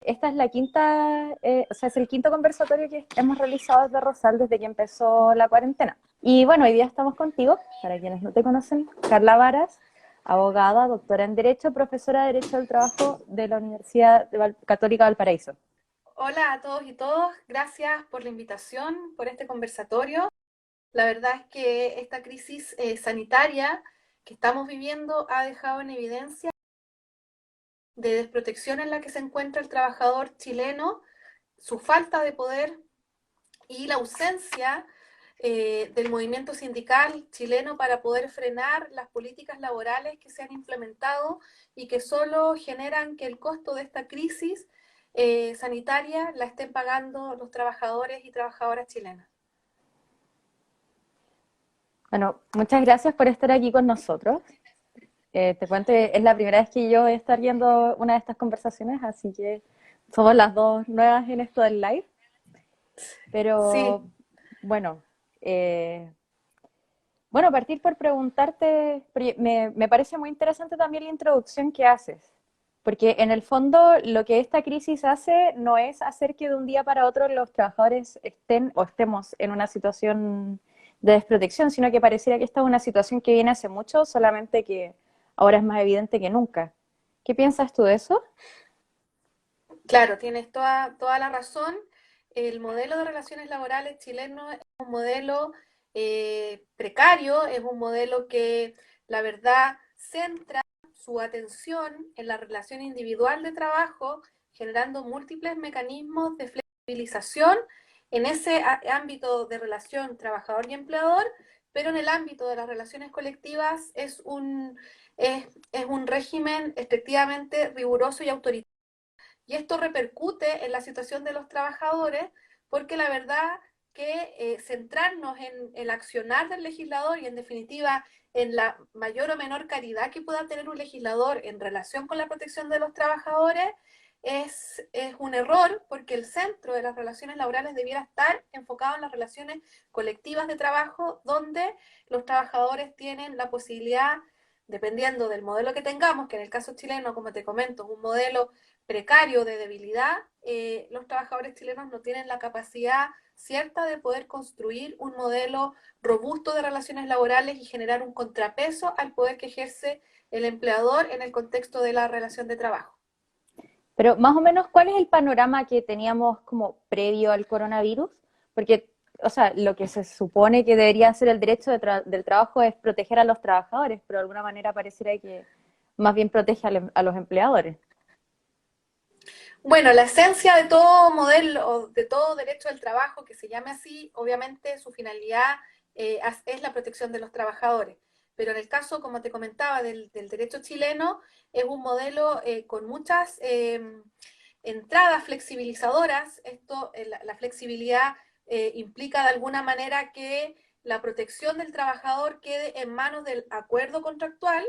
Esta es la quinta, o sea, es el quinto conversatorio que hemos realizado desde Rosal desde que empezó la cuarentena. Y bueno, hoy día estamos contigo, para quienes no te conocen, Carla Varas, abogada, doctora en Derecho, profesora de Derecho del Trabajo de la Universidad Católica Valparaíso. Hola a todos y todas, gracias por la invitación, por este conversatorio. La verdad es que esta crisis sanitaria que estamos viviendo ha dejado en evidencia de desprotección en la que se encuentra el trabajador chileno, su falta de poder y la ausencia del movimiento sindical chileno para poder frenar las políticas laborales que se han implementado y que solo generan que el costo de esta crisis sanitaria la estén pagando los trabajadores y trabajadoras chilenas. Bueno, muchas gracias por estar aquí con nosotros. Te cuento, es la primera vez que yo voy a estar viendo una de estas conversaciones, así que somos las dos nuevas en esto del live. Sí, Pero bueno, eh, bueno, partir por preguntarte, me parece muy interesante también la introducción que haces, porque en el fondo lo que esta crisis hace no es hacer que de un día para otro los trabajadores estén o estemos en una situación de desprotección, sino que pareciera que esta es una situación que viene hace mucho, solamente que ahora es más evidente que nunca. ¿Qué piensas tú de eso? claro, tienes toda la razón. El modelo de relaciones laborales chileno es un modelo precario, es un modelo que la verdad centra su atención en la relación individual de trabajo, generando múltiples mecanismos de flexibilización en ese ámbito de relación trabajador y empleador, pero en el ámbito de las relaciones colectivas es un régimen efectivamente riguroso y autoritario. Y esto repercute en la situación de los trabajadores porque la verdad que centrarnos en el accionar del legislador y en definitiva en la mayor o menor caridad que pueda tener un legislador en relación con la protección de los trabajadores es un error porque el centro de las relaciones laborales debiera estar enfocado en las relaciones colectivas de trabajo donde los trabajadores tienen la posibilidad, dependiendo del modelo que tengamos, que en el caso chileno, como te comento, es un modelo precario de debilidad, los trabajadores chilenos no tienen la capacidad cierta de poder construir un modelo robusto de relaciones laborales y generar un contrapeso al poder que ejerce el empleador en el contexto de la relación de trabajo. Pero más o menos, ¿cuál es el panorama que teníamos como previo al coronavirus? Porque, o sea, lo que se supone que debería ser el derecho del trabajo es proteger a los trabajadores, pero de alguna manera pareciera que más bien protege a los empleadores. Bueno, la esencia de todo modelo, de todo derecho del trabajo que se llame así, obviamente su finalidad es la protección de los trabajadores. Pero en el caso, como te comentaba, del derecho chileno, es un modelo con muchas entradas flexibilizadoras. La flexibilidad implica de alguna manera que la protección del trabajador quede en manos del acuerdo contractual.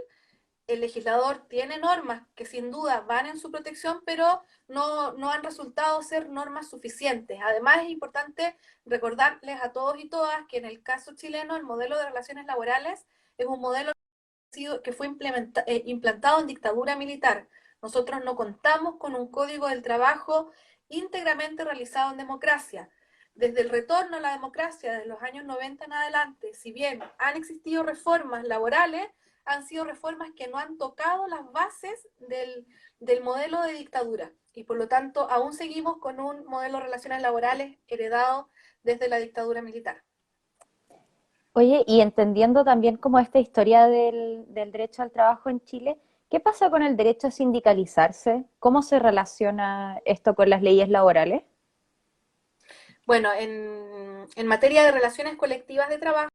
El legislador tiene normas que sin duda van en su protección, pero no han resultado ser normas suficientes. Además, es importante recordarles a todos y todas que en el caso chileno el modelo de relaciones laborales es un modelo que fue implantado en dictadura militar. Nosotros no contamos con un código del trabajo íntegramente realizado en democracia. Desde el retorno a la democracia, desde los años 90 en adelante, si bien han existido reformas laborales, han sido reformas que no han tocado las bases del modelo de dictadura. Y por lo tanto, aún seguimos con un modelo de relaciones laborales heredado desde la dictadura militar. Oye, y entendiendo también como esta historia del derecho al trabajo en Chile, ¿qué pasa con el derecho a sindicalizarse? ¿Cómo se relaciona esto con las leyes laborales? Bueno, en materia de relaciones colectivas de trabajo,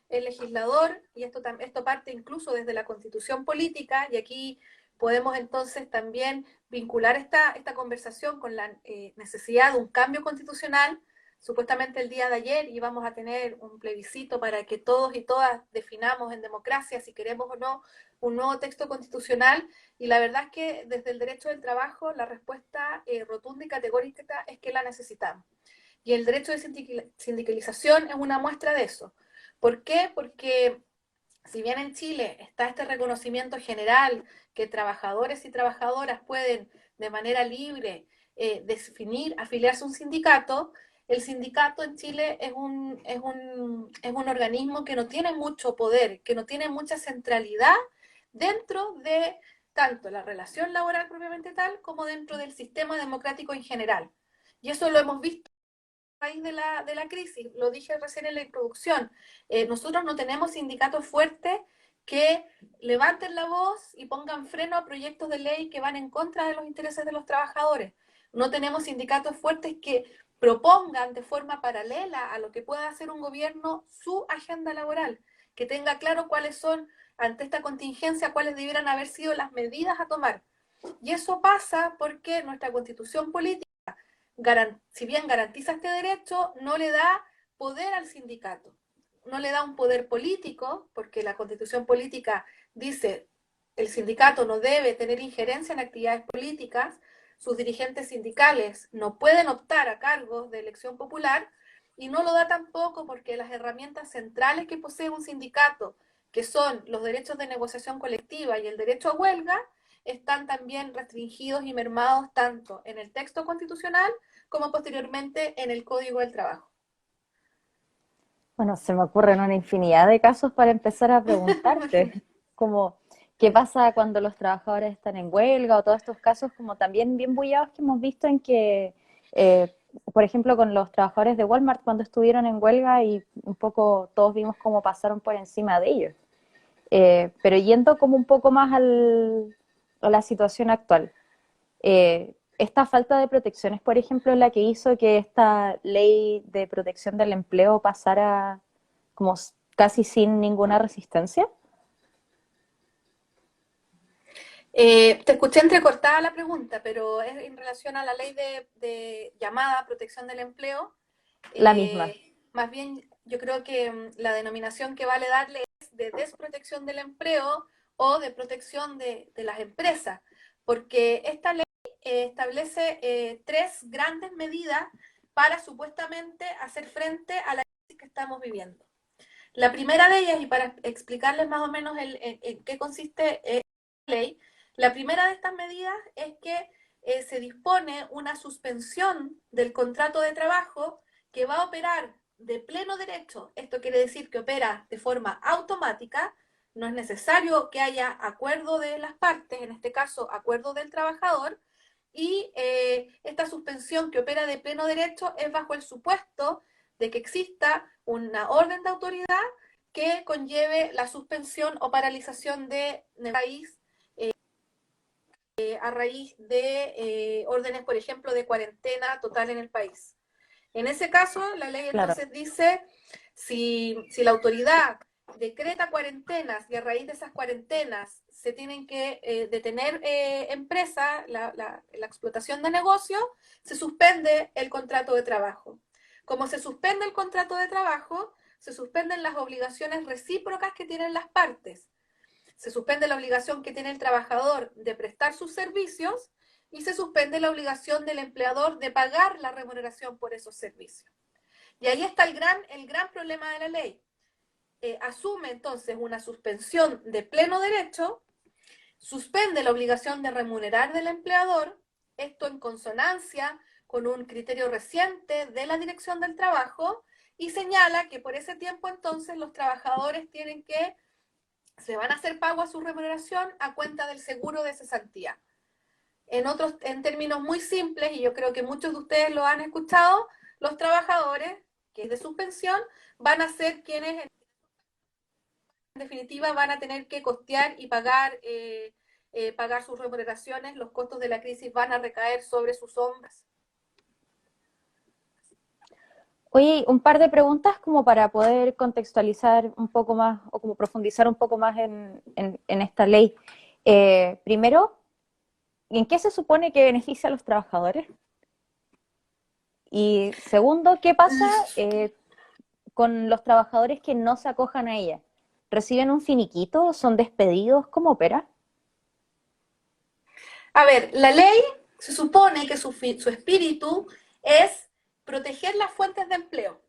el legislador, y esto parte incluso desde la constitución política, y aquí podemos entonces también vincular esta conversación con la necesidad de un cambio constitucional. Supuestamente el día de ayer íbamos a tener un plebiscito para que todos y todas definamos en democracia si queremos o no un nuevo texto constitucional, y la verdad es que desde el derecho del trabajo la respuesta rotunda y categórica es que la necesitamos. Y el derecho de sindicalización es una muestra de eso. ¿Por qué? Porque si bien en Chile está este reconocimiento general que trabajadores y trabajadoras pueden de manera libre definir, afiliarse a un sindicato, el sindicato en Chile es un organismo que no tiene mucho poder, que no tiene mucha centralidad dentro de tanto la relación laboral propiamente tal como dentro del sistema democrático en general. Y eso lo hemos visto a raíz de la crisis, lo dije recién en la introducción. Nosotros no tenemos sindicatos fuertes que levanten la voz y pongan freno a proyectos de ley que van en contra de los intereses de los trabajadores. No tenemos sindicatos fuertes que propongan de forma paralela a lo que pueda hacer un gobierno su agenda laboral, que tenga claro cuáles son, ante esta contingencia, cuáles debieran haber sido las medidas a tomar. Y eso pasa porque nuestra constitución política, si bien garantiza este derecho, no le da poder al sindicato, no le da un poder político, porque la constitución política dice el sindicato no debe tener injerencia en actividades políticas, sus dirigentes sindicales no pueden optar a cargos de elección popular, y no lo da tampoco porque las herramientas centrales que posee un sindicato, que son los derechos de negociación colectiva y el derecho a huelga, están también restringidos y mermados tanto en el texto constitucional como posteriormente en el Código del Trabajo. Bueno, se me ocurren una infinidad de casos para empezar a preguntarte, como qué pasa cuando los trabajadores están en huelga o todos estos casos como también bien bullados que hemos visto en que, eh, por ejemplo, con los trabajadores de Walmart cuando estuvieron en huelga y un poco todos vimos cómo pasaron por encima de ellos. Pero yendo como un poco más a la situación actual, esta falta de protección es, por ejemplo, la que hizo que esta ley de protección del empleo pasara como casi sin ninguna resistencia. Te escuché entrecortada la pregunta, pero es en relación a la ley de llamada protección del empleo. La misma. Más bien, yo creo que la denominación que vale darle es de desprotección del empleo o de protección de las empresas, porque esta ley establece tres grandes medidas para supuestamente hacer frente a la crisis que estamos viviendo. La primera de ellas, y para explicarles más o menos en qué consiste la ley, la primera de estas medidas es que se dispone una suspensión del contrato de trabajo que va a operar de pleno derecho. Esto quiere decir que opera de forma automática, no es necesario que haya acuerdo de las partes, en este caso acuerdo del trabajador, y esta suspensión que opera de pleno derecho es bajo el supuesto de que exista una orden de autoridad que conlleve la suspensión o paralización de país a raíz de órdenes, por ejemplo, de cuarentena total en el país. En ese caso, la ley Claro. entonces dice, si la autoridad decreta cuarentenas y a raíz de esas cuarentenas se tienen que detener empresas, la explotación de negocio, se suspende el contrato de trabajo. Como se suspende el contrato de trabajo, se suspenden las obligaciones recíprocas que tienen las partes. Se suspende la obligación que tiene el trabajador de prestar sus servicios y se suspende la obligación del empleador de pagar la remuneración por esos servicios. Y ahí está el gran problema de la ley. Asume entonces una suspensión de pleno derecho, suspende la obligación de remunerar del empleador, esto en consonancia con un criterio reciente de la Dirección del Trabajo, y señala que por ese tiempo entonces los trabajadores tienen que se van a hacer pago a su remuneración a cuenta del seguro de cesantía. En términos muy simples, y yo creo que muchos de ustedes lo han escuchado, los trabajadores, que es de suspensión, van a ser quienes en definitiva van a tener que costear y pagar sus remuneraciones, los costos de la crisis van a recaer sobre sus hombros. Oye, un par de preguntas como para poder contextualizar un poco más o como profundizar un poco más en esta ley. Primero, ¿en qué se supone que beneficia a los trabajadores? Y segundo, ¿qué pasa con los trabajadores que no se acojan a ella? ¿Reciben un finiquito? ¿Son despedidos? ¿Cómo opera? A ver, la ley se supone que su espíritu es proteger las fuentes de empleo.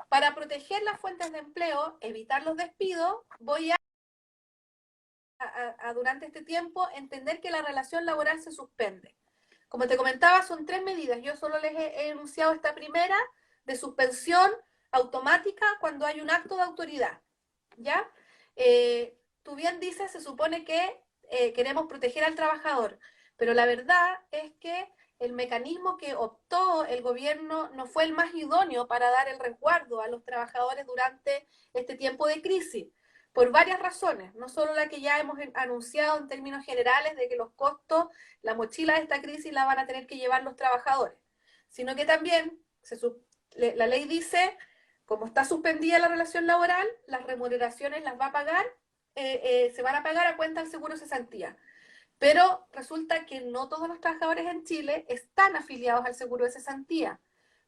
Para proteger las fuentes de empleo, evitar los despidos, voy a durante este tiempo entender que la relación laboral se suspende. Como te comentaba, son 3 medidas. Yo solo les he enunciado esta primera de suspensión automática cuando hay un acto de autoridad. ¿Ya? Tú bien dices, se supone que queremos proteger al trabajador, pero la verdad es que el mecanismo que optó el gobierno no fue el más idóneo para dar el resguardo a los trabajadores durante este tiempo de crisis, por varias razones, no solo la que ya hemos anunciado en términos generales de que los costos, la mochila de esta crisis la van a tener que llevar los trabajadores, sino que también la ley dice, como está suspendida la relación laboral, las remuneraciones las va a pagar, se van a pagar a cuenta del seguro de cesantía. Pero resulta que no todos los trabajadores en Chile están afiliados al seguro de cesantía,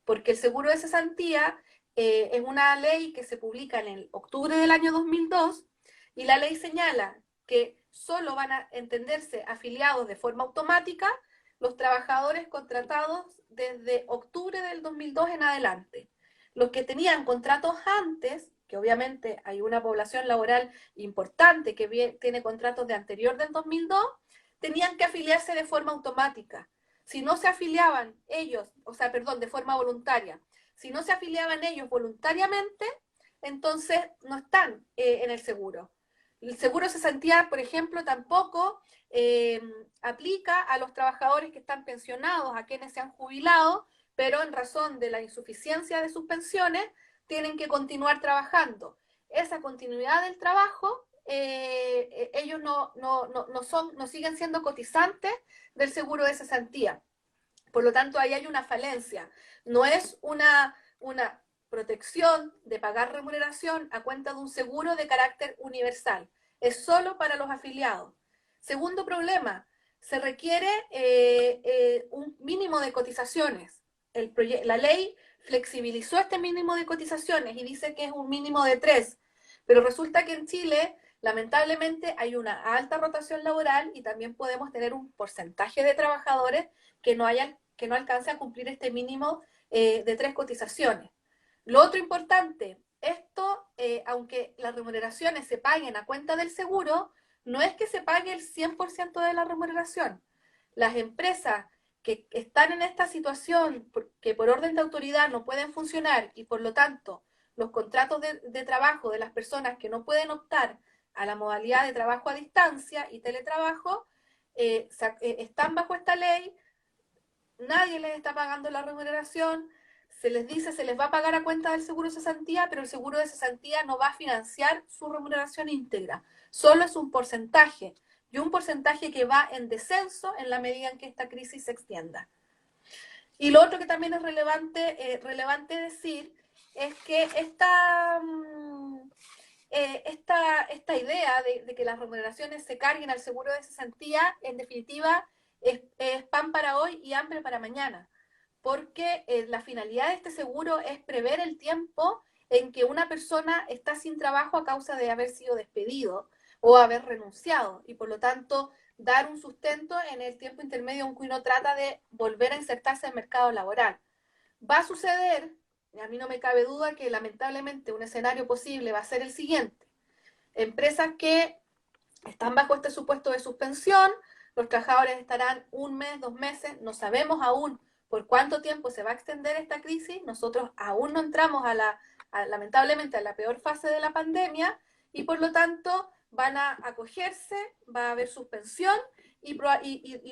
porque el seguro de cesantía es una ley que se publica en el octubre del año 2002 y la ley señala que solo van a entenderse afiliados de forma automática los trabajadores contratados desde octubre del 2002 en adelante. Los que tenían contratos antes, que obviamente hay una población laboral importante que tiene contratos de anterior del 2002, tenían que afiliarse de forma automática. Si no se afiliaban ellos, o sea, perdón, de forma voluntaria, si no se afiliaban ellos voluntariamente, entonces no están en el seguro. El seguro de cesantía, por ejemplo, tampoco aplica a los trabajadores que están pensionados, a quienes se han jubilado, pero en razón de la insuficiencia de sus pensiones, tienen que continuar trabajando. Esa continuidad del trabajo, ellos no siguen siendo cotizantes del seguro de cesantía. Por lo tanto, ahí hay una falencia. No es una protección de pagar remuneración a cuenta de un seguro de carácter universal. Es solo para los afiliados. Segundo problema, se requiere un mínimo de cotizaciones. La ley flexibilizó este mínimo de cotizaciones y dice que es un mínimo de 3, pero resulta que en Chile lamentablemente hay una alta rotación laboral y también podemos tener un porcentaje de trabajadores que no alcance a cumplir este mínimo de 3 cotizaciones. Lo otro importante, esto, aunque las remuneraciones se paguen a cuenta del seguro, no es que se pague el 100% de la remuneración. Las empresas que están en esta situación, que por orden de autoridad no pueden funcionar y por lo tanto los contratos de trabajo de las personas que no pueden optar a la modalidad de trabajo a distancia y teletrabajo, están bajo esta ley, nadie les está pagando la remuneración, se les dice, se les va a pagar a cuenta del seguro de cesantía, pero el seguro de cesantía no va a financiar su remuneración íntegra, solo es un porcentaje, y un porcentaje que va en descenso en la medida en que esta crisis se extienda. Y lo otro que también es relevante decir es que esta idea de que las remuneraciones se carguen al seguro de cesantía, en definitiva, es pan para hoy y hambre para mañana, porque la finalidad de este seguro es prever el tiempo en que una persona está sin trabajo a causa de haber sido despedido o haber renunciado, y por lo tanto dar un sustento en el tiempo intermedio en que uno trata de volver a insertarse en el mercado laboral. Va a suceder, y a mí no me cabe duda que lamentablemente un escenario posible va a ser el siguiente: empresas que están bajo este supuesto de suspensión, los trabajadores estarán 1 mes, 2 meses, no sabemos aún por cuánto tiempo se va a extender esta crisis, nosotros aún no entramos lamentablemente a la peor fase de la pandemia y por lo tanto van a acogerse, va a haber suspensión y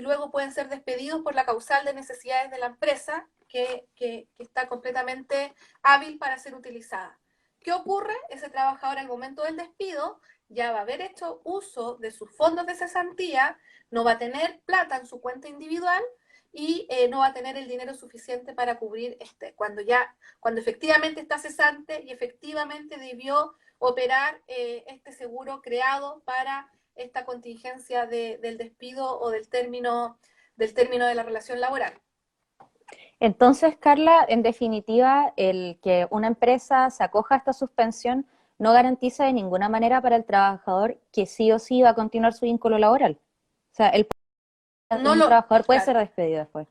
luego pueden ser despedidos por la causal de necesidades de la empresa que está completamente hábil para ser utilizada. ¿Qué ocurre? Ese trabajador al momento del despido ya va a haber hecho uso de sus fondos de cesantía, no va a tener plata en su cuenta individual y no va a tener el dinero suficiente para cubrir cuando efectivamente está cesante y efectivamente debió operar este seguro creado para esta contingencia del despido o del término de la relación laboral. Entonces, Carla, en definitiva, el que una empresa se acoja a esta suspensión no garantiza de ninguna manera para el trabajador que sí o sí va a continuar su vínculo laboral. O sea, un trabajador puede ser despedido después.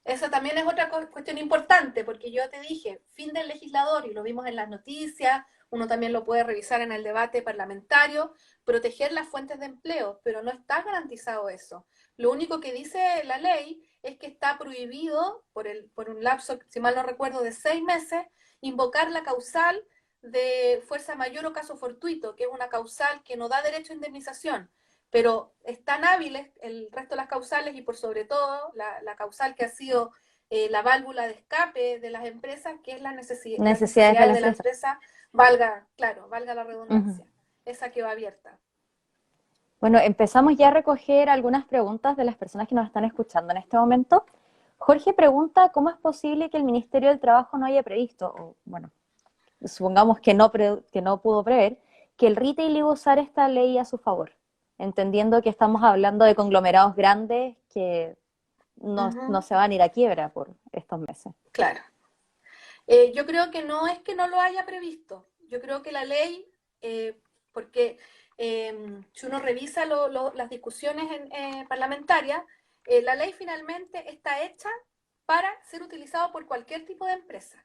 Esa también es otra cuestión importante, porque yo te dije, fin del legislador, y lo vimos en las noticias, uno también lo puede revisar en el debate parlamentario, proteger las fuentes de empleo, pero no está garantizado eso. Lo único que dice la ley es que está prohibido, por un lapso, si mal no recuerdo, de 6 meses, invocar la causal de fuerza mayor o caso fortuito, que es una causal que no da derecho a indemnización, pero están hábiles el resto de las causales y por sobre todo la causal que ha sido la válvula de escape de las empresas, que es las Necesidades de necesidades la de la empresa. empresa, valga, claro, valga la Ujú. redundancia, esa que va abierta. Bueno, empezamos ya a recoger algunas preguntas de las personas que nos están escuchando en este momento. Jorge pregunta, ¿cómo es posible que el Ministerio del Trabajo no haya previsto, o bueno, supongamos que no pudo prever, que el retail iba a usar esta ley a su favor, entendiendo que estamos hablando de conglomerados grandes que no se van a ir a quiebra por estos meses? Claro. Yo creo que no es que no lo haya previsto. Yo creo que la ley, porque si uno revisa las discusiones parlamentarias, la ley finalmente está hecha para ser utilizado por cualquier tipo de empresa.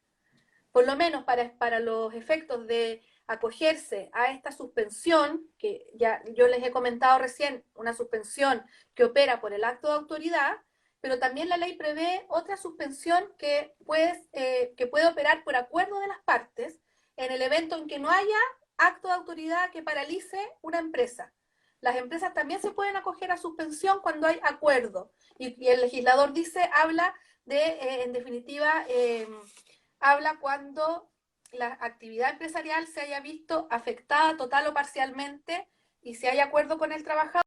Por lo menos para los efectos de acogerse a esta suspensión, que ya yo les he comentado recién, una suspensión que opera por el acto de autoridad, pero también la ley prevé otra suspensión que puede operar por acuerdo de las partes en el evento en que no haya acto de autoridad que paralice una empresa. Las empresas también se pueden acoger a suspensión cuando hay acuerdo. Y el legislador habla de, en definitiva, habla cuando la actividad empresarial se haya visto afectada total o parcialmente y si hay acuerdo con el trabajador,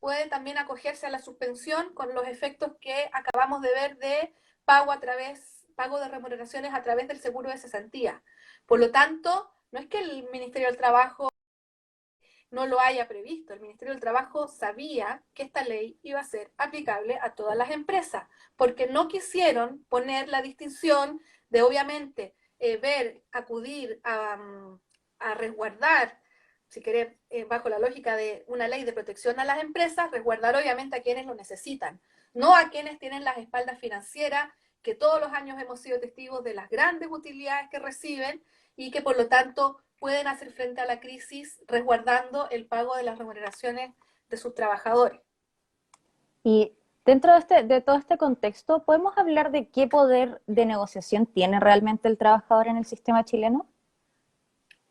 puede también acogerse a la suspensión con los efectos que acabamos de ver de pago de remuneraciones a través del seguro de cesantía. Por lo tanto, no es que el Ministerio del Trabajo no lo haya previsto. El Ministerio del Trabajo sabía que esta ley iba a ser aplicable a todas las empresas, porque no quisieron poner la distinción de, obviamente, acudir a resguardar, si querés, bajo la lógica de una ley de protección a las empresas, resguardar obviamente a quienes lo necesitan, no a quienes tienen las espaldas financieras, que todos los años hemos sido testigos de las grandes utilidades que reciben y que por lo tanto pueden hacer frente a la crisis resguardando el pago de las remuneraciones de sus trabajadores. Y dentro de todo este contexto, ¿podemos hablar de qué poder de negociación tiene realmente el trabajador en el sistema chileno?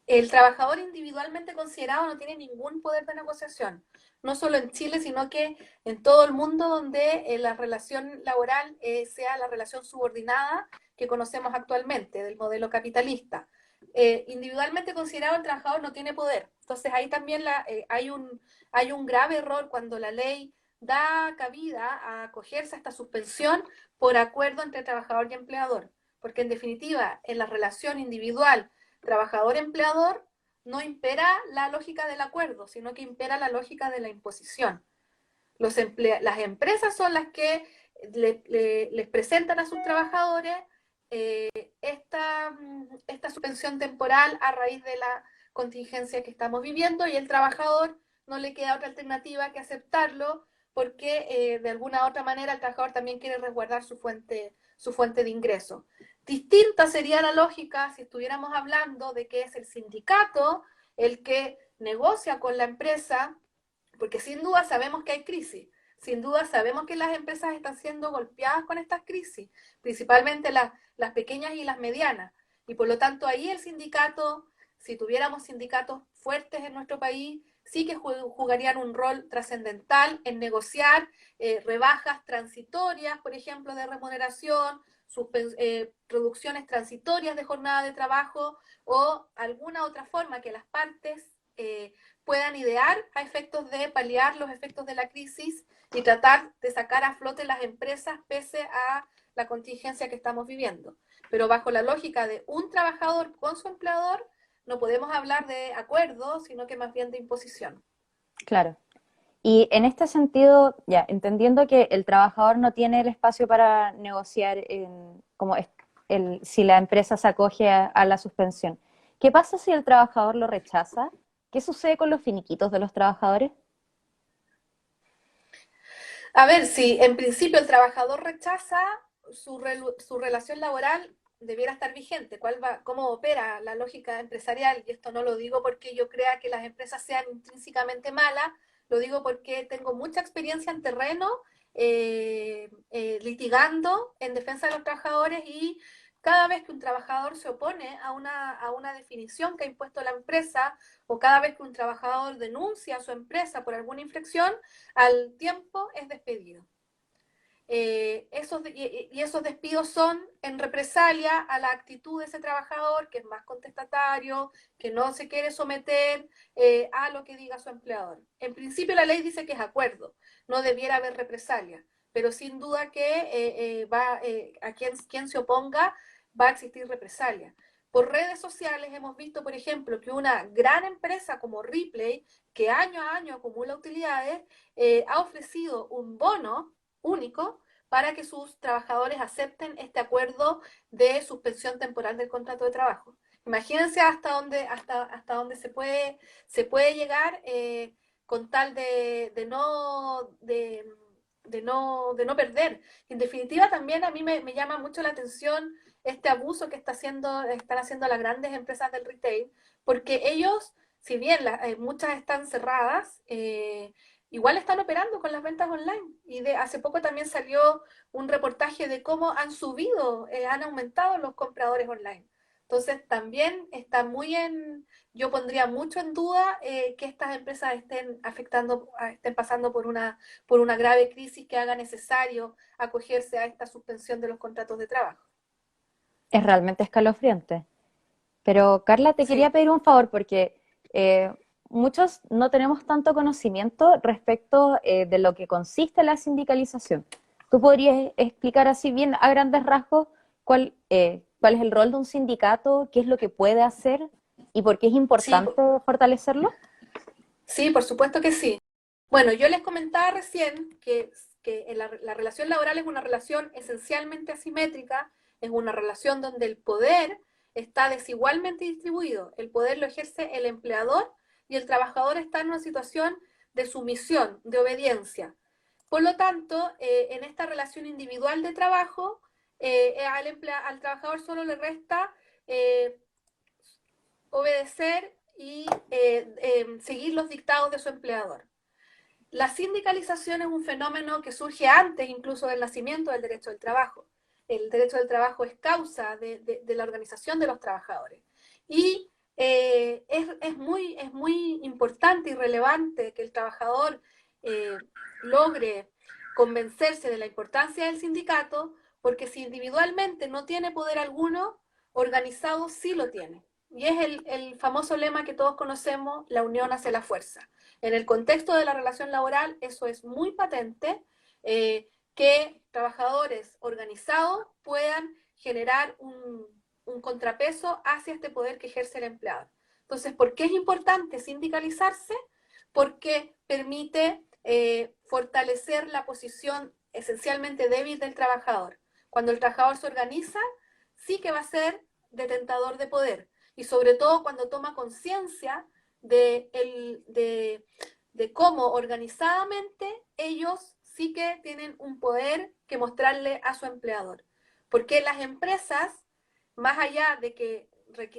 El trabajador individualmente considerado no tiene ningún poder de negociación, no solo en Chile, sino que en todo el mundo donde la relación laboral sea la relación subordinada que conocemos actualmente, del modelo capitalista. Individualmente considerado el trabajador no tiene poder. Entonces ahí también hay un grave error cuando la ley da cabida a acogerse a esta suspensión por acuerdo entre trabajador y empleador. Porque en definitiva, en la relación individual trabajador-empleador, no impera la lógica del acuerdo, sino que impera la lógica de la imposición. Las empresas son las que les presentan a sus trabajadores esta suspensión temporal a raíz de la contingencia que estamos viviendo y el trabajador no le queda otra alternativa que aceptarlo porque de alguna u otra manera el trabajador también quiere resguardar su fuente de ingreso. Distinta sería la lógica si estuviéramos hablando de que es el sindicato el que negocia con la empresa, porque sin duda sabemos que hay crisis, sin duda sabemos que las empresas están siendo golpeadas con estas crisis, principalmente las pequeñas y las medianas, y por lo tanto ahí el sindicato, si tuviéramos sindicatos fuertes en nuestro país, sí que jugarían un rol trascendental en negociar rebajas transitorias, por ejemplo, de remuneración, reducciones transitorias de jornada de trabajo o alguna otra forma que las partes puedan idear a efectos de paliar los efectos de la crisis y tratar de sacar a flote las empresas pese a la contingencia que estamos viviendo. Pero bajo la lógica de un trabajador con su empleador, no podemos hablar de acuerdo, sino que más bien de imposición. Claro. Y en este sentido, ya, entendiendo que el trabajador no tiene el espacio para negociar si la empresa se acoge a la suspensión, ¿qué pasa si el trabajador lo rechaza? ¿Qué sucede con los finiquitos de los trabajadores? A ver, si en principio el trabajador rechaza su relación laboral, debiera estar vigente, cómo opera la lógica empresarial, y esto no lo digo porque yo crea que las empresas sean intrínsecamente malas, lo digo porque tengo mucha experiencia en terreno, litigando en defensa de los trabajadores, y cada vez que un trabajador se opone a una definición que ha impuesto la empresa, o cada vez que un trabajador denuncia a su empresa por alguna infracción, al tiempo es despedido. Esos despidos son en represalia a la actitud de ese trabajador, que es más contestatario, que no se quiere someter a lo que diga su empleador. En principio la ley dice que es acuerdo, no debiera haber represalia, pero sin duda que a quien se oponga va a existir represalia. Por redes sociales hemos visto, por ejemplo, que una gran empresa como Ripley, que año a año acumula utilidades, ha ofrecido un bono único para que sus trabajadores acepten este acuerdo de suspensión temporal del contrato de trabajo. Imagínense hasta dónde se puede llegar, con tal de no perder. En definitiva, también a mí me llama mucho la atención este abuso que están haciendo las grandes empresas del retail, porque ellos, si bien muchas están cerradas, igual están operando con las ventas online. Y hace poco también salió un reportaje de cómo han aumentado los compradores online. Entonces también está yo pondría mucho en duda que estas empresas estén pasando por una grave crisis que haga necesario acogerse a esta suspensión de los contratos de trabajo. Es realmente escalofriante. Pero Carla, te quería Sí. pedir un favor porque muchos no tenemos tanto conocimiento respecto de lo que consiste la sindicalización. ¿Tú podrías explicar así bien a grandes rasgos cuál es el rol de un sindicato, qué es lo que puede hacer y por qué es Sí, importante fortalecerlo? sí, por supuesto que sí. Bueno, yo les comentaba recién que la relación laboral es una relación esencialmente asimétrica, es una relación donde el poder está desigualmente distribuido. El poder lo ejerce el empleador y el trabajador está en una situación de sumisión, de obediencia. Por lo tanto, en esta relación individual de trabajo, al trabajador solo le resta eh, obedecer y seguir los dictados de su empleador. La sindicalización es un fenómeno que surge antes incluso del nacimiento del derecho del trabajo. El derecho del trabajo es causa de la organización de los trabajadores. Y es muy importante y relevante que el trabajador logre convencerse de la importancia del sindicato, porque si individualmente no tiene poder alguno, organizado sí lo tiene. Y es el famoso lema que todos conocemos: la unión hace la fuerza. En el contexto de la relación laboral, eso es muy patente, que trabajadores organizados puedan generar un contrapeso hacia este poder que ejerce el empleador. Entonces, ¿por qué es importante sindicalizarse? Porque permite fortalecer la posición esencialmente débil del trabajador. Cuando el trabajador se organiza, sí que va a ser detentador de poder, y sobre todo cuando toma conciencia de cómo organizadamente ellos sí que tienen un poder que mostrarle a su empleador. Porque las empresas, más allá de que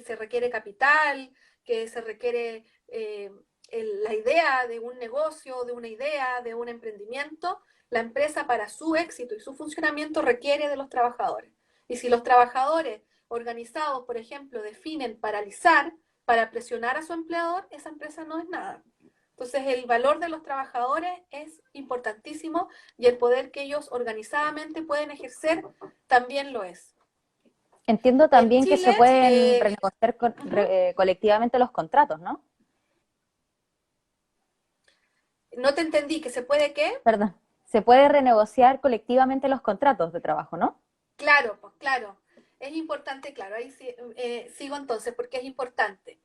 se requiere capital, que se requiere la idea de un negocio, de una idea, de un emprendimiento, la empresa, para su éxito y su funcionamiento, requiere de los trabajadores. Y si los trabajadores organizados, por ejemplo, definen paralizar para presionar a su empleador, esa empresa no es nada. Entonces, el valor de los trabajadores es importantísimo, y el poder que ellos organizadamente pueden ejercer también lo es. Entiendo En también que se Chile, pueden renegociar colectivamente los contratos, ¿no? no te entendí, ¿que se puede qué? Perdón. Se puede renegociar colectivamente los contratos de trabajo, ¿no? Claro, pues claro. Es importante, claro, ahí sigo entonces, porque es importante.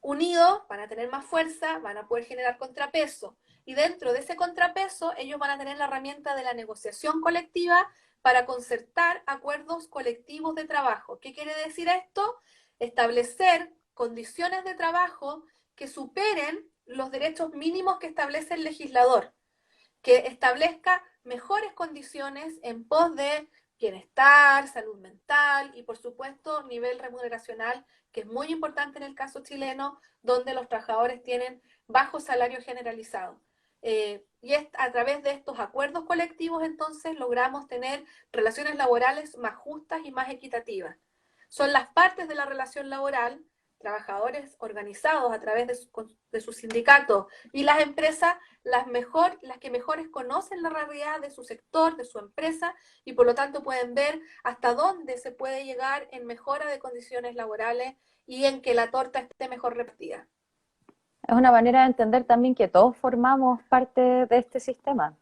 Unidos van a tener más fuerza, van a poder generar contrapeso. Y dentro de ese contrapeso, ellos van a tener la herramienta de la negociación colectiva para concertar acuerdos colectivos de trabajo. ¿Qué quiere decir esto? Establecer condiciones de trabajo que superen los derechos mínimos que establece el legislador, que establezca mejores condiciones en pos de bienestar, salud mental y por supuesto nivel remuneracional, que es muy importante en el caso chileno, donde los trabajadores tienen bajo salario generalizado. Y a través de estos acuerdos colectivos entonces logramos tener relaciones laborales más justas y más equitativas. Son las partes de la relación laboral, trabajadores organizados a través de sus sindicatos y las empresas, las que mejores conocen la realidad de su sector, de su empresa, y por lo tanto pueden ver hasta dónde se puede llegar en mejora de condiciones laborales y en que la torta esté mejor repartida. Es una manera de entender también que todos formamos parte de este sistema.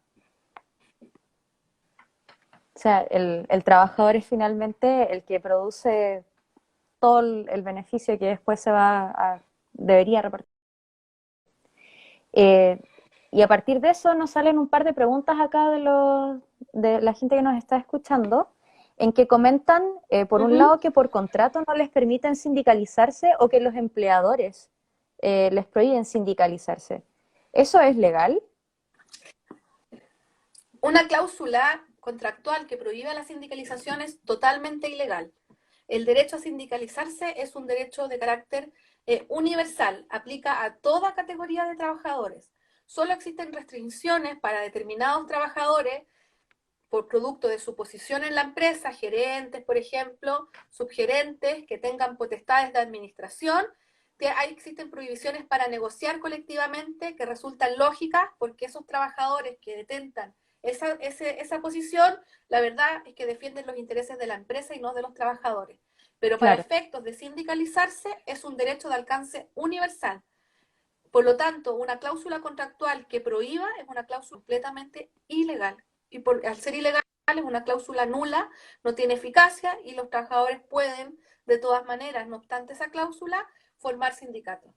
O sea, el trabajador es finalmente el que produce todo el beneficio que después debería repartir. Y a partir de eso nos salen un par de preguntas acá de la gente que nos está escuchando, en que comentan, por un lado, que por contrato no les permiten sindicalizarse o que los empleadores les prohíben sindicalizarse. ¿Eso es legal? Una cláusula contractual que prohíbe la sindicalización es totalmente ilegal. El derecho a sindicalizarse es un derecho de carácter universal, aplica a toda categoría de trabajadores. Solo existen restricciones para determinados trabajadores por producto de su posición en la empresa, gerentes, por ejemplo, subgerentes que tengan potestades de administración. Ahí existen prohibiciones para negociar colectivamente que resultan lógicas porque esos trabajadores que detentan esa posición, la verdad es que defienden los intereses de la empresa y no de los trabajadores. Pero para efectos de sindicalizarse es un derecho de alcance universal. Por lo tanto, una cláusula contractual que prohíba es una cláusula completamente ilegal. Y al ser ilegal es una cláusula nula, no tiene eficacia y los trabajadores pueden, de todas maneras, no obstante esa cláusula, formar sindicatos.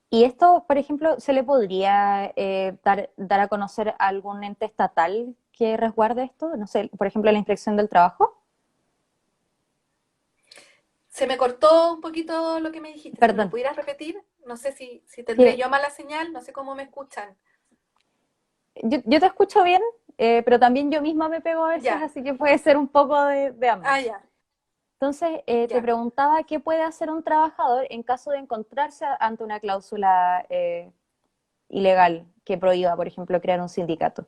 ¿Y esto, por ejemplo, se le podría dar a conocer a algún ente estatal que resguarde esto? No sé, por ejemplo, la Inspección del Trabajo. Se me cortó un poquito lo que me dijiste. Perdón. ¿Me lo pudieras repetir? No sé si tendré Sí. yo mala señal, no sé cómo me escuchan. Yo te escucho bien, pero también yo misma me pego a veces, Ya. así que puede ser un poco de ambos. Ah, ya. Entonces, te Ya. preguntaba qué puede hacer un trabajador en caso de encontrarse ante una cláusula ilegal que prohíba, por ejemplo, crear un sindicato.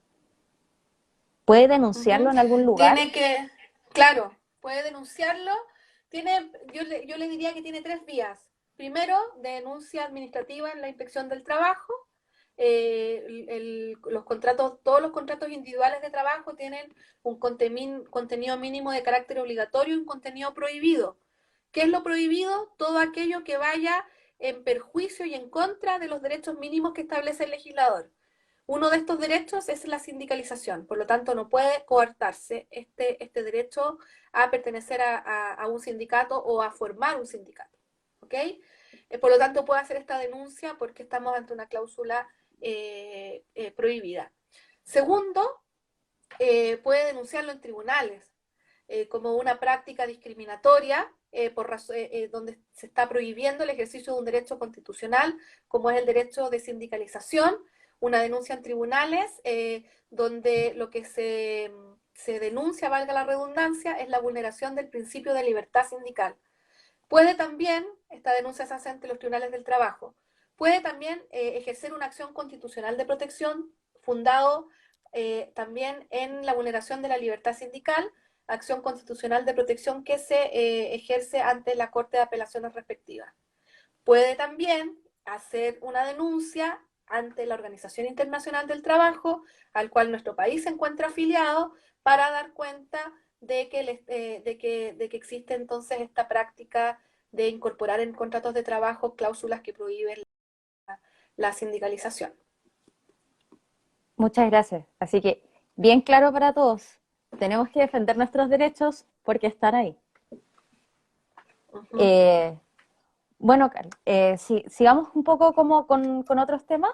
¿Puede denunciarlo en algún lugar? Tiene que, claro, puede denunciarlo. Yo le diría que tiene tres vías. Primero, denuncia administrativa en la Inspección del Trabajo. Los contratos, todos los contratos individuales de trabajo tienen un contenido mínimo de carácter obligatorio y un contenido prohibido. ¿Qué es lo prohibido? Todo aquello que vaya en perjuicio y en contra de los derechos mínimos que establece el legislador. Uno de estos derechos es la sindicalización, por lo tanto no puede coartarse este derecho a pertenecer a un sindicato o a formar un sindicato. ¿Ok? Por lo tanto puede hacer esta denuncia porque estamos ante una cláusula prohibida. Segundo, puede denunciarlo en tribunales como una práctica discriminatoria donde se está prohibiendo el ejercicio de un derecho constitucional como es el derecho de sindicalización, una denuncia en tribunales donde lo que se denuncia, valga la redundancia, es la vulneración del principio de libertad sindical. Puede también, esta denuncia se hace ante los tribunales del trabajo, puede también ejercer una acción constitucional de protección fundado también en la vulneración de la libertad sindical, acción constitucional de protección que se ejerce ante la Corte de Apelaciones respectiva. Puede también hacer una denuncia ante la Organización Internacional del Trabajo, al cual nuestro país se encuentra afiliado, para dar cuenta de que existe entonces esta práctica de incorporar en contratos de trabajo cláusulas que prohíben la sindicalización. Muchas gracias. Así que, bien claro para todos, tenemos que defender nuestros derechos porque están ahí. Bueno, Carl, sigamos un poco como con otros temas.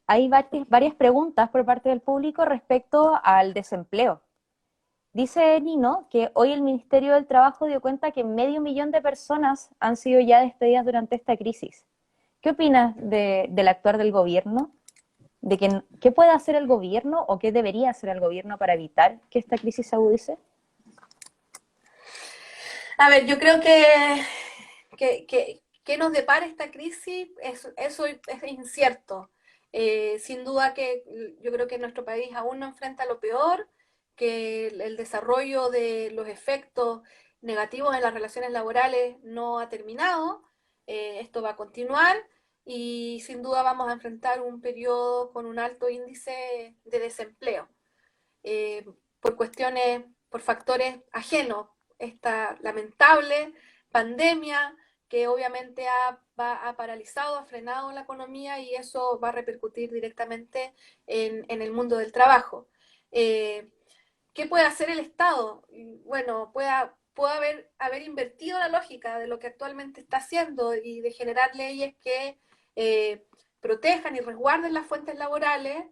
Hay varias preguntas por parte del público respecto al desempleo. Dice Nino que hoy el Ministerio del Trabajo dio cuenta que 500.000 de personas han sido ya despedidas durante esta crisis. ¿Qué opinas del actuar del gobierno de que, qué puede hacer el gobierno o qué debería hacer el gobierno para evitar que esta crisis se agudice? A ver, yo creo que nos depara esta crisis, eso es incierto. Sin duda que yo creo que nuestro país aún no enfrenta lo peor, que el desarrollo de los efectos negativos en las relaciones laborales no ha terminado, esto va a continuar y sin duda vamos a enfrentar un periodo con un alto índice de desempleo eh, por cuestiones, por factores ajenos. Esta lamentable pandemia que obviamente ha paralizado, ha frenado la economía y eso va a repercutir directamente en el mundo del trabajo. Eh, ¿Qué puede hacer el Estado? Bueno, puede haber invertido la lógica de lo que actualmente está haciendo y de generar leyes que protejan y resguarden las fuentes laborales,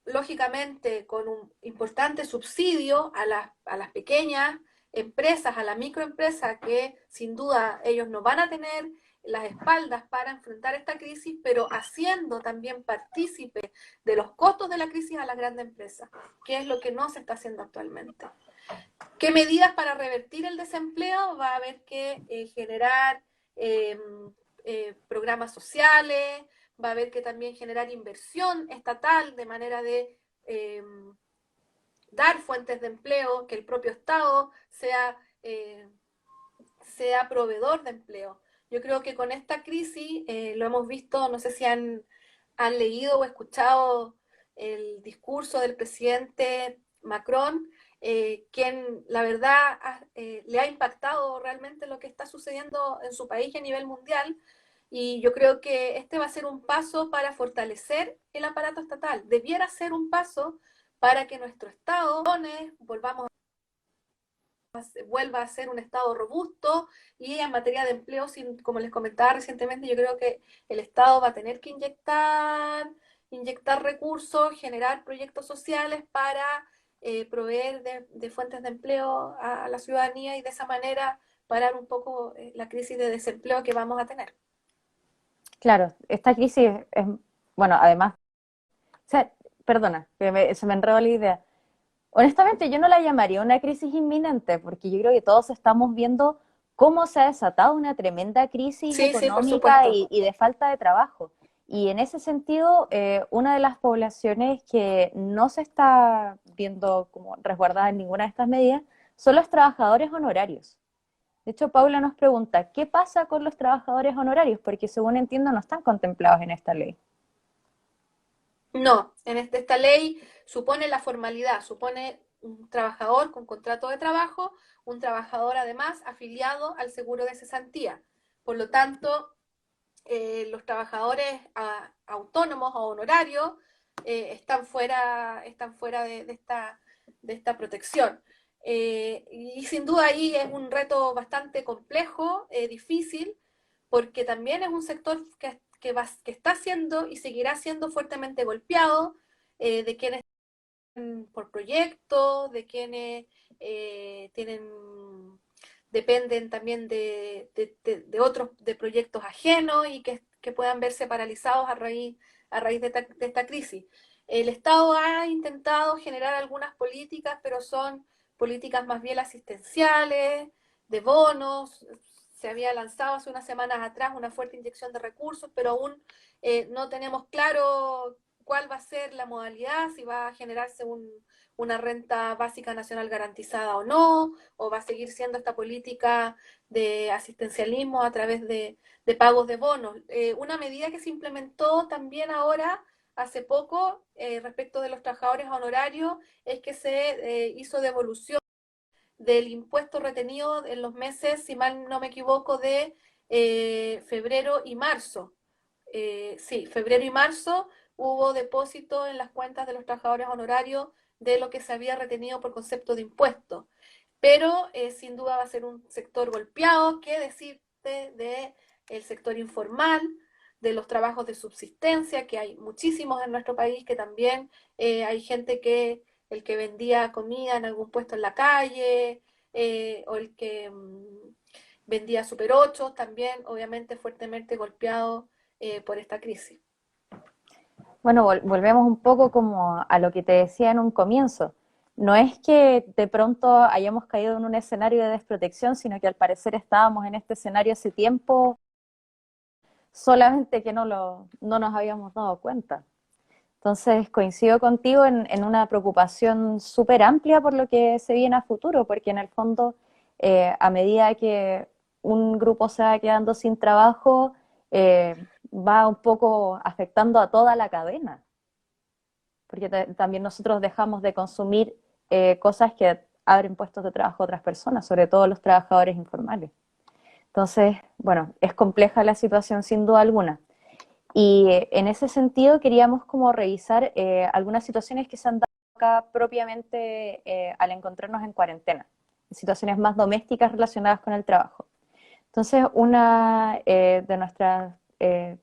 lógicamente con un importante subsidio a las pequeñas empresas, a la microempresa, que sin duda ellos no van a tener las espaldas para enfrentar esta crisis, pero haciendo también partícipe de los costos de la crisis a las grandes empresas, que es lo que no se está haciendo actualmente. ¿Qué medidas para revertir el desempleo? Va a haber que generar eh, programas sociales, va a haber que también generar inversión estatal de manera de dar fuentes de empleo, que el propio Estado sea proveedor de empleo. Yo creo que con esta crisis lo hemos visto, no sé si han leído o escuchado el discurso del presidente Macron, quien la verdad le ha impactado realmente lo que está sucediendo en su país y a nivel mundial. Y yo creo que este va a ser un paso para fortalecer el aparato estatal. Debiera ser un paso para que nuestro Estado volvamos vuelva a ser un Estado robusto y en materia de empleo, como les comentaba recientemente, yo creo que el Estado va a tener que inyectar recursos, generar proyectos sociales para proveer de fuentes de empleo a la ciudadanía y de esa manera parar un poco la crisis de desempleo que vamos a tener. Claro, esta crisis es, bueno, además, o sea, perdona, se me enredó la idea. Honestamente, yo no la llamaría una crisis inminente, porque yo creo que todos estamos viendo cómo se ha desatado una tremenda crisis Sí, sí, por económica supuesto. y de falta de trabajo. Y en ese sentido, una de las poblaciones que no se está viendo como resguardada en ninguna de estas medidas son los trabajadores honorarios. De hecho, Paula nos pregunta, ¿qué pasa con los trabajadores honorarios? Porque según entiendo no están contemplados en esta ley. No, esta ley supone la formalidad, supone un trabajador con contrato de trabajo, un trabajador además afiliado al seguro de cesantía. Por lo tanto, los trabajadores autónomos o honorarios están fuera de esta protección. Y sin duda ahí es un reto bastante complejo, difícil, porque también es un sector que está siendo y seguirá siendo fuertemente golpeado, de quienes por proyectos, de quienes tienen dependen también de otros de proyectos ajenos y que puedan verse paralizados a raíz de esta crisis. El Estado ha intentado generar algunas políticas, pero son políticas más bien asistenciales, de bonos. Se había lanzado hace unas semanas atrás una fuerte inyección de recursos, pero aún no tenemos claro cuál va a ser la modalidad, si va a generarse una renta básica nacional garantizada o va a seguir siendo esta política de asistencialismo a través de pagos de bonos. Una medida que se implementó también ahora, hace poco, respecto de los trabajadores honorarios, es que se hizo devolución del impuesto retenido en los meses, si mal no me equivoco, de febrero y marzo. Sí, febrero y marzo hubo depósito en las cuentas de los trabajadores honorarios de lo que se había retenido por concepto de impuestos. Pero sin duda va a ser un sector golpeado. ¿Qué decirte de el sector informal, de los trabajos de subsistencia, que hay muchísimos en nuestro país, que también hay gente que el que vendía comida en algún puesto en la calle, o el que vendía Super 8, también obviamente fuertemente golpeado por esta crisis. Bueno, volvemos un poco como a lo que te decía en un comienzo. No es que de pronto hayamos caído en un escenario de desprotección, sino que al parecer estábamos en este escenario hace tiempo, solamente que no nos habíamos dado cuenta. Entonces, coincido contigo en una preocupación súper amplia por lo que se viene a futuro, porque en el fondo, a medida que un grupo se va quedando sin trabajo, va un poco afectando a toda la cadena, porque también nosotros dejamos de consumir cosas que abren puestos de trabajo a otras personas, sobre todo los trabajadores informales. Entonces, bueno, es compleja la situación sin duda alguna. Y en ese sentido queríamos como revisar algunas situaciones que se han dado acá propiamente al encontrarnos en cuarentena, situaciones más domésticas relacionadas con el trabajo. Entonces, una de nuestras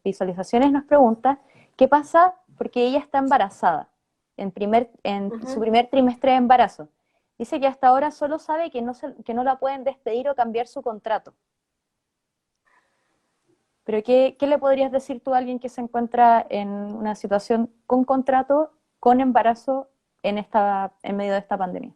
visualizaciones nos pregunta, ¿qué pasa porque ella está embarazada en su Ujú. primer trimestre de embarazo? Dice que hasta ahora solo sabe que no la pueden despedir o cambiar su contrato. Pero ¿qué le podrías decir tú a alguien que se encuentra en una situación con contrato, con embarazo en medio de esta pandemia?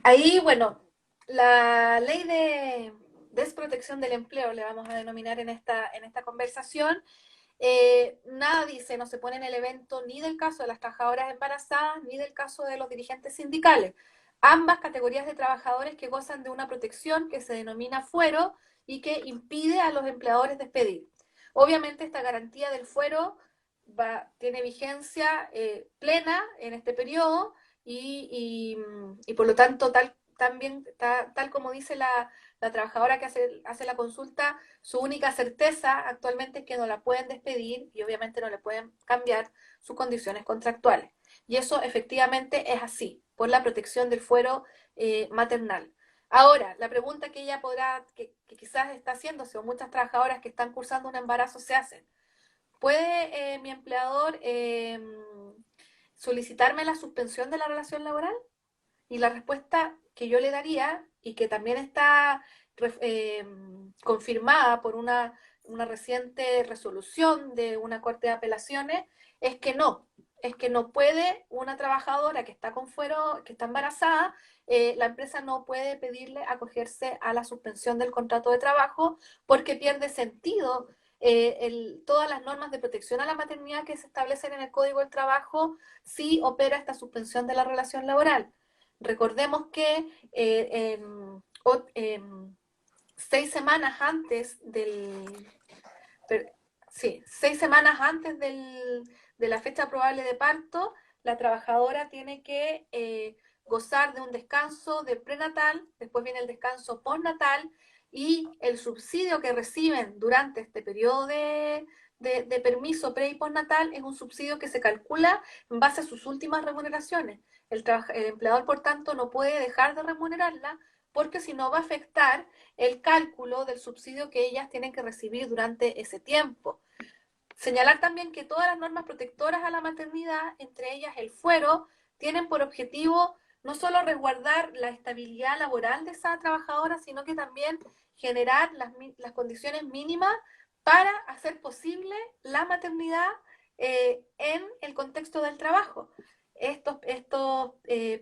Ahí, bueno, la ley de desprotección del empleo, le vamos a denominar en esta conversación, nada dice, no se pone en el evento ni del caso de las trabajadoras embarazadas ni del caso de los dirigentes sindicales. Ambas categorías de trabajadores que gozan de una protección que se denomina fuero y que impide a los empleadores despedir. Obviamente esta garantía del fuero tiene vigencia plena en este periodo y por lo tanto tal como dice la trabajadora que hace la consulta, su única certeza actualmente es que no la pueden despedir y obviamente no le pueden cambiar sus condiciones contractuales. Y eso efectivamente es así, por la protección del fuero maternal. Ahora, la pregunta que ella que quizás está haciéndose, o muchas trabajadoras que están cursando un embarazo se hacen, ¿puede mi empleador solicitarme la suspensión de la relación laboral? Y la respuesta que yo le daría, y que también está eh, confirmada por una reciente resolución de una corte de apelaciones, es que no. Es que no puede una trabajadora que está con fuero, que está embarazada, la empresa no puede pedirle acogerse a la suspensión del contrato de trabajo porque pierde sentido todas las normas de protección a la maternidad que se establecen en el Código del Trabajo si opera esta suspensión de la relación laboral. Recordemos que en 6 semanas antes sí, 6 semanas antes de la fecha probable de parto, la trabajadora tiene que gozar de un descanso de prenatal, después viene el descanso postnatal y el subsidio que reciben durante este periodo de permiso pre y postnatal es un subsidio que se calcula en base a sus últimas remuneraciones. El empleador, por tanto, no puede dejar de remunerarla porque si no va a afectar el cálculo del subsidio que ellas tienen que recibir durante ese tiempo. Señalar también que todas las normas protectoras a la maternidad, entre ellas el fuero, tienen por objetivo no solo resguardar la estabilidad laboral de esa trabajadora, sino que también generar las condiciones mínimas para hacer posible la maternidad en el contexto del trabajo. Estos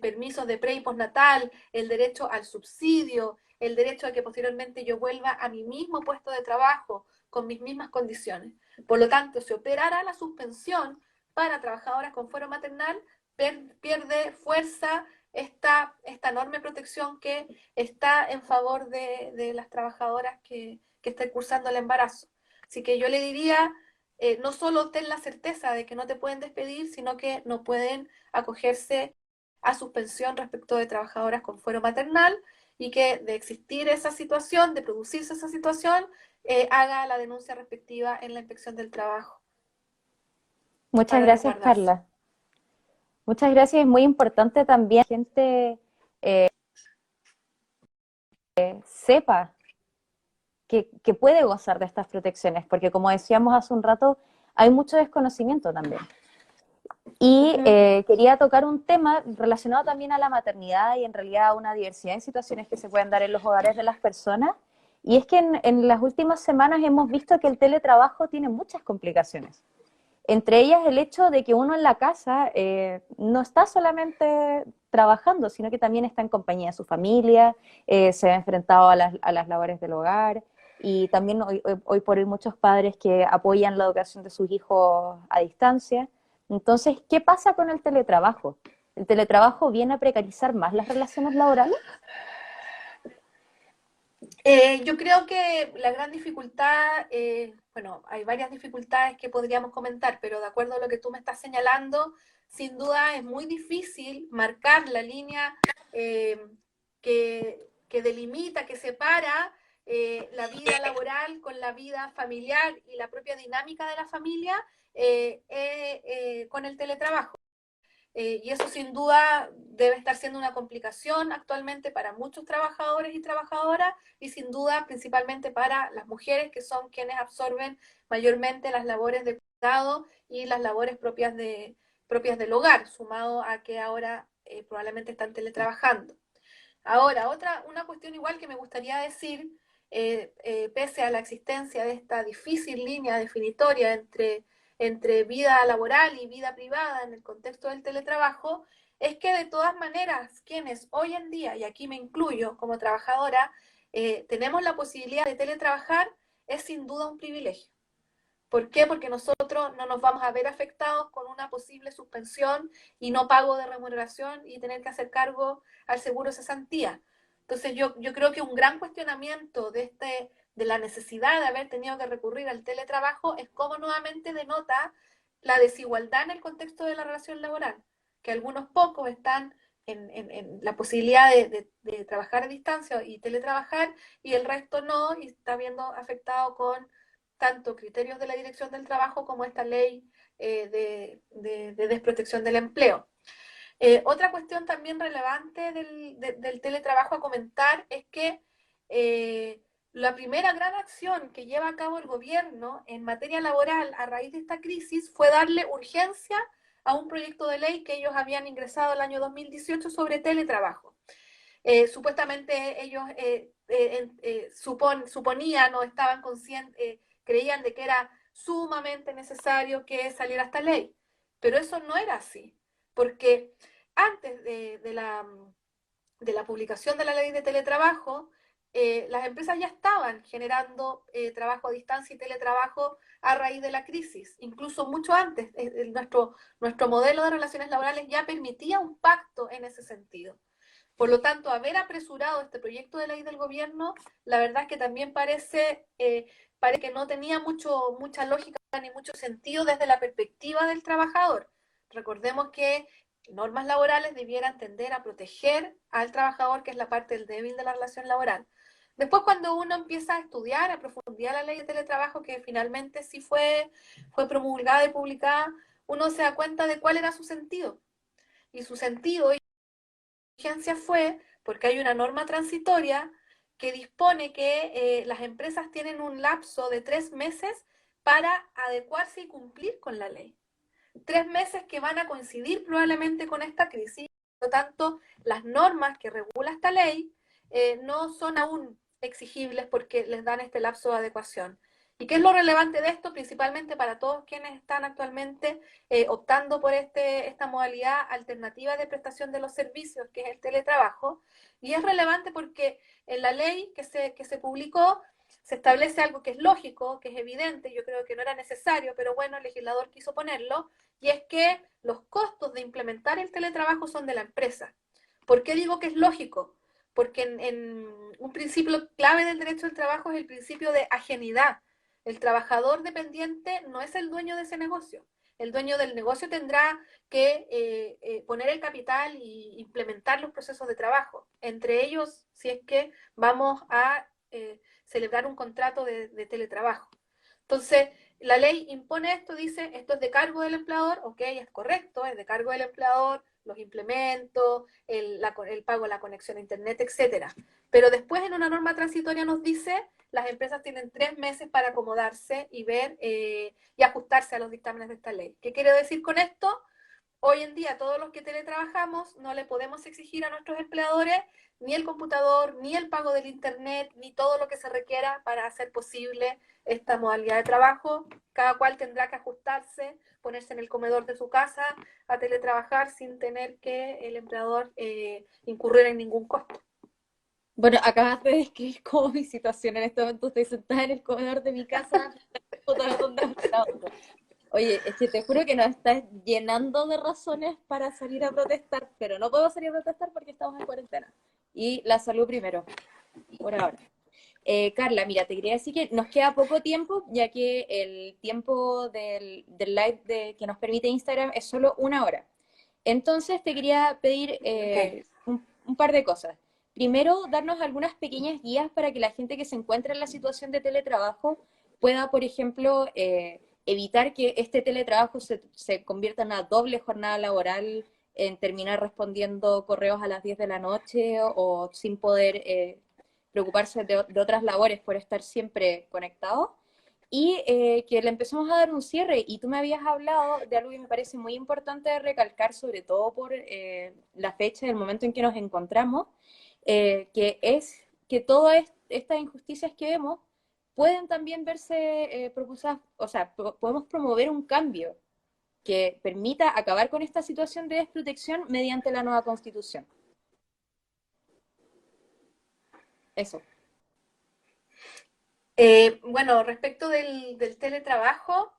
permisos de pre y postnatal, el derecho al subsidio, el derecho a que posteriormente yo vuelva a mi mismo puesto de trabajo con mis mismas condiciones. Por lo tanto, si operara la suspensión para trabajadoras con fuero maternal, pierde fuerza esta enorme protección que está en favor de las trabajadoras que estén cursando el embarazo. Así que yo le diría, no solo ten la certeza de que no te pueden despedir, sino que no pueden acogerse a suspensión respecto de trabajadoras con fuero maternal y que de existir esa situación, de producirse esa situación, haga la denuncia respectiva en la inspección del trabajo Muchas para gracias, resguardarse. Carla. Muchas gracias. Es muy importante también que la gente sepa que puede gozar de estas protecciones, porque como decíamos hace un rato, hay mucho desconocimiento también. Uh Y -huh. quería tocar un tema relacionado también a la maternidad y en realidad a una diversidad de situaciones que se pueden dar en los hogares de las personas, Y es que en las últimas semanas hemos visto que el teletrabajo tiene muchas complicaciones. Entre ellas el hecho de que uno en la casa no está solamente trabajando, sino que también está en compañía de su familia, se ha enfrentado a las labores del hogar y también hoy por hoy muchos padres que apoyan la educación de sus hijos a distancia. Entonces, ¿qué pasa con el teletrabajo? ¿El teletrabajo viene a precarizar más las relaciones laborales? Yo creo que la gran dificultad, bueno, hay varias dificultades que podríamos comentar, pero de acuerdo a lo que tú me estás señalando, sin duda es muy difícil marcar la línea eh, que delimita, que separa la vida laboral con la vida familiar y la propia dinámica de la familia con el teletrabajo. Y eso sin duda debe estar siendo una complicación actualmente para muchos trabajadores y trabajadoras y sin duda principalmente para las mujeres que son quienes absorben mayormente las labores de cuidado y las labores propias del hogar, sumado a que ahora probablemente están teletrabajando. Ahora, una cuestión igual que me gustaría decir, pese a la existencia de esta difícil línea definitoria entre vida laboral y vida privada en el contexto del teletrabajo, es que de todas maneras, quienes hoy en día, y aquí me incluyo como trabajadora, tenemos la posibilidad de teletrabajar, es sin duda un privilegio. ¿Por qué? Porque nosotros no nos vamos a ver afectados con una posible suspensión y no pago de remuneración y tener que hacer cargo al seguro de cesantía. Entonces yo creo que un gran cuestionamiento de la necesidad de haber tenido que recurrir al teletrabajo es cómo nuevamente denota la desigualdad en el contexto de la relación laboral, que algunos pocos están en la posibilidad de trabajar a distancia y teletrabajar y el resto no y está viendo afectado con tanto criterios de la Dirección del Trabajo como esta ley de desprotección del empleo. Otra cuestión también relevante del teletrabajo a comentar es que la primera gran acción que lleva a cabo el gobierno en materia laboral a raíz de esta crisis fue darle urgencia a un proyecto de ley que ellos habían ingresado el año 2018 sobre teletrabajo. Supuestamente ellos suponían o estaban conscientes, creían de que era sumamente necesario que saliera esta ley, pero eso no era así, porque antes de la publicación de la ley de teletrabajo, las empresas ya estaban generando trabajo a distancia y teletrabajo a raíz de la crisis, incluso mucho antes. Nuestro modelo de relaciones laborales ya permitía un pacto en ese sentido. Por lo tanto, haber apresurado este proyecto de ley del gobierno, la verdad es que también parece que no tenía mucha lógica ni mucho sentido desde la perspectiva del trabajador. Recordemos que normas laborales debieran tender a proteger al trabajador, que es la parte del débil de la relación laboral. Después, cuando uno empieza a estudiar a profundidad la ley de teletrabajo, que finalmente sí fue promulgada y publicada, uno se da cuenta de cuál era su sentido. Y su sentido urgencia fue porque hay una norma transitoria que dispone que las empresas tienen un lapso de 3 meses para adecuarse y cumplir con la ley. 3 meses que van a coincidir probablemente con esta crisis. Por lo tanto, las normas que regula esta ley no son aún exigibles porque les dan este lapso de adecuación. ¿Y qué es lo relevante de esto? Principalmente para todos quienes están actualmente optando por esta modalidad alternativa de prestación de los servicios, que es el teletrabajo. Y es relevante porque en la ley que se publicó se establece algo que es lógico, que es evidente, yo creo que no era necesario, pero bueno, el legislador quiso ponerlo, y es que los costos de implementar el teletrabajo son de la empresa. ¿Por qué digo que es lógico? Porque en un principio clave del derecho del trabajo es el principio de ajenidad. El trabajador dependiente no es el dueño de ese negocio. El dueño del negocio tendrá que poner el capital y implementar los procesos de trabajo. Entre ellos, si es que vamos a celebrar un contrato de teletrabajo. Entonces, la ley impone esto, dice, esto es de cargo del empleador, ok, es correcto, es de cargo del empleador, los implementos, el pago de la conexión a internet, etcétera. Pero después en una norma transitoria nos dice, las empresas tienen 3 meses para acomodarse y ver y ajustarse a los dictámenes de esta ley. ¿Qué quiere decir con esto? Hoy en día, todos los que teletrabajamos, no le podemos exigir a nuestros empleadores ni el computador, ni el pago del internet, ni todo lo que se requiera para hacer posible esta modalidad de trabajo. Cada cual tendrá que ajustarse, ponerse en el comedor de su casa a teletrabajar sin tener que el empleador incurrir en ningún costo. Bueno, acabas de describir como mi situación en este momento. Estoy sentada en el comedor de mi casa, Oye, es que te juro que nos estás llenando de razones para salir a protestar, pero no podemos salir a protestar porque estamos en cuarentena. Y la salud primero, por ahora. Carla, mira, te quería decir que nos queda poco tiempo, ya que el tiempo del live que nos permite Instagram es solo 1 hora. Entonces te quería pedir Okay. un par de cosas. Primero, darnos algunas pequeñas guías para que la gente que se encuentra en la situación de teletrabajo pueda, por ejemplo, evitar que este teletrabajo se convierta en una doble jornada laboral, en terminar respondiendo correos a las 10 de la noche o sin poder preocuparse de otras labores por estar siempre conectado y que le empezamos a dar un cierre. Y tú me habías hablado de algo que me parece muy importante de recalcar, sobre todo por la fecha del momento en que nos encontramos, que es que todas estas injusticias que vemos pueden también verse propulsadas, o sea, podemos promover un cambio que permita acabar con esta situación de desprotección mediante la nueva constitución. Eso. Bueno, respecto del teletrabajo,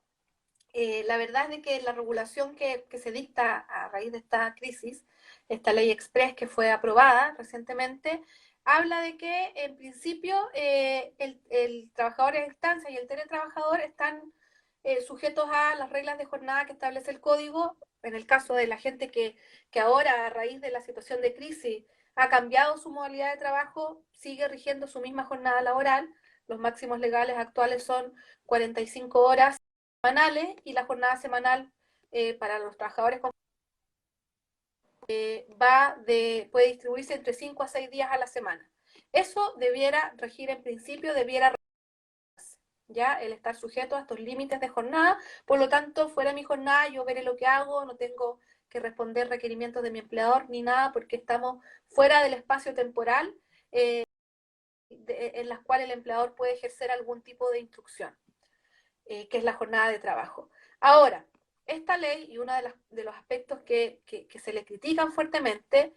la verdad es de que la regulación que se dicta a raíz de esta crisis, esta ley express que fue aprobada recientemente, habla de que en principio el trabajador en instancia y el teletrabajador están sujetos a las reglas de jornada que establece el código. En el caso de la gente que ahora, a raíz de la situación de crisis, ha cambiado su modalidad de trabajo, sigue rigiendo su misma jornada laboral. Los máximos legales actuales son 45 horas semanales y la jornada semanal para los trabajadores puede distribuirse entre 5 a 6 días a la semana. Eso debiera regir en principio, debiera ya el estar sujeto a estos límites de jornada. Por lo tanto, fuera de mi jornada, yo veré lo que hago, no tengo que responder requerimientos de mi empleador ni nada, porque estamos fuera del espacio temporal en las cuales el empleador puede ejercer algún tipo de instrucción, que es la jornada de trabajo. Ahora, esta ley, y uno de los aspectos que se le critican fuertemente,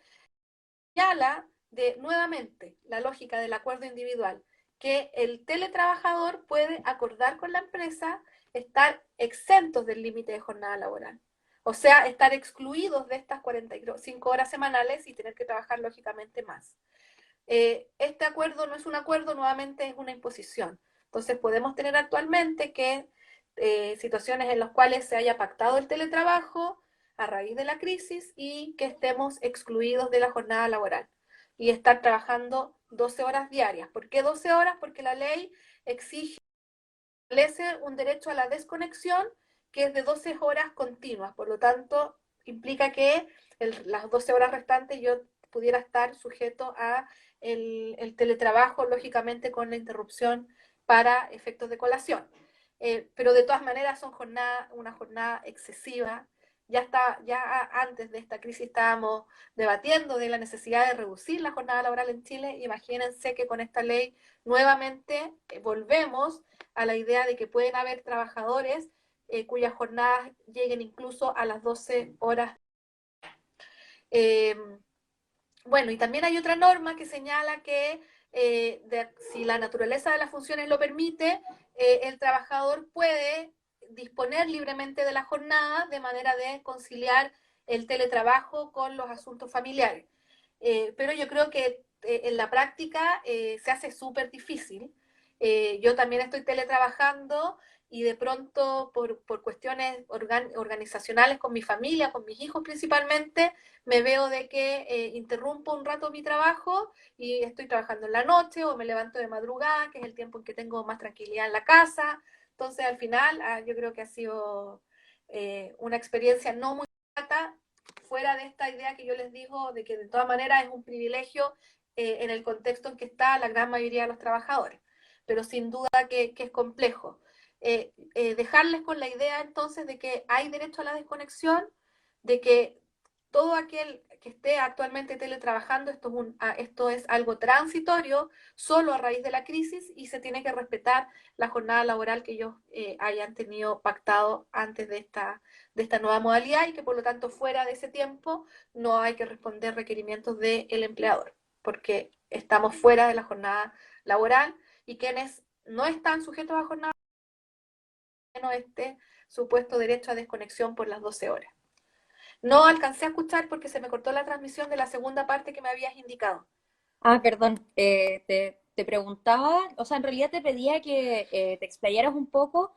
señala de nuevamente la lógica del acuerdo individual, que el teletrabajador puede acordar con la empresa estar exentos del límite de jornada laboral. O sea, estar excluidos de estas 45 horas semanales y tener que trabajar lógicamente más. Este acuerdo no es un acuerdo, nuevamente es una imposición. Entonces podemos tener actualmente que situaciones en las cuales se haya pactado el teletrabajo a raíz de la crisis y que estemos excluidos de la jornada laboral y estar trabajando 12 horas diarias. ¿Por qué 12 horas? Porque la ley exige, establece un derecho a la desconexión que es de 12 horas continuas. Por lo tanto, implica que las 12 horas restantes yo pudiera estar sujeto a el teletrabajo, lógicamente con la interrupción para efectos de colación. Pero de todas maneras son una jornada excesiva. Ya antes de esta crisis estábamos debatiendo de la necesidad de reducir la jornada laboral en Chile. Imagínense que con esta ley nuevamente volvemos a la idea de que pueden haber trabajadores cuyas jornadas lleguen incluso a las 12 horas. Eh, bueno, y también hay otra norma que señala que si la naturaleza de las funciones lo permite, el trabajador puede disponer libremente de la jornada de manera de conciliar el teletrabajo con los asuntos familiares. Pero yo creo que en la práctica se hace súper difícil. Yo también estoy teletrabajando y de pronto por cuestiones organizacionales con mi familia, con mis hijos principalmente, me veo de que interrumpo un rato mi trabajo y estoy trabajando en la noche o me levanto de madrugada, que es el tiempo en que tengo más tranquilidad en la casa. Entonces, al final, yo creo que ha sido una experiencia no muy grata, fuera de esta idea que yo les digo de que de todas maneras es un privilegio en el contexto en que está la gran mayoría de los trabajadores, pero sin duda que es complejo. Dejarles con la idea entonces de que hay derecho a la desconexión, de que todo aquel que esté actualmente teletrabajando, esto es algo transitorio, solo a raíz de la crisis, y se tiene que respetar la jornada laboral que ellos hayan tenido pactado antes de esta nueva modalidad, y que por lo tanto fuera de ese tiempo no hay que responder requerimientos del empleador, porque estamos fuera de la jornada laboral, y quienes no están sujetos a jornada no este supuesto derecho a desconexión por las 12 horas. No alcancé a escuchar porque se me cortó la transmisión de la segunda parte que me habías indicado. Ah, perdón, te preguntaba, o sea, en realidad te pedía que te explayaras un poco